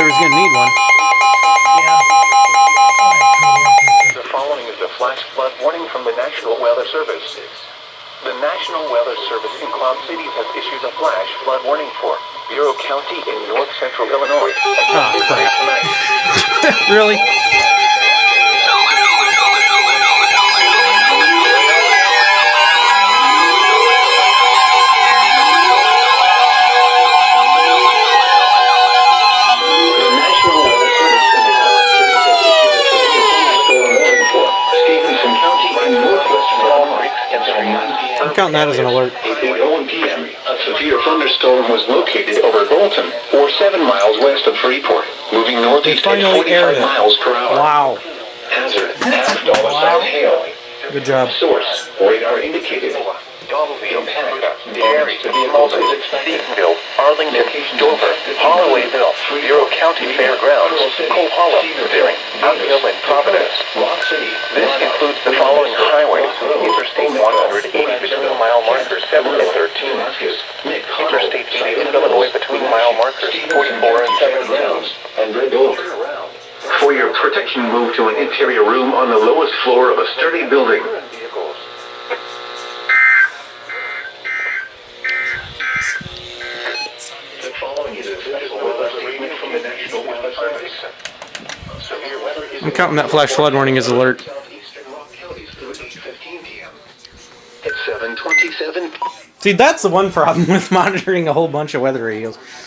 was going to need one. The following is a flash flood warning from the National Weather Service. The National Weather Service in Cloud Cities has issued a flash flood warning for Bureau County in north central Illinois. Oh, crap. Really? I'm counting that as an alert. 8:01 p.m. A severe thunderstorm was located over Bolton, or 7 miles west of Freeport, moving northeast at 45 miles per hour. Wow. Hazard, half-dollar-size hail. Good job. Source, radar indicated. Donaldville, Derry, Malton, Stephenson, Arlington, Dover, Hollowayville, Bureau County Fairgrounds, Cole Hollow, Deering, Outhill, and Providence. This includes the following highways: Interstate 180 between mile markers 7 and 13, Interstate 80 in Illinois between mile markers 44 and 17, and Red Oak. For your protection, move to an interior room on the lowest floor of a sturdy building. I'm counting that flash flood warning as alert. It's 7:27. See, that's the one problem with monitoring a whole bunch of weather radios.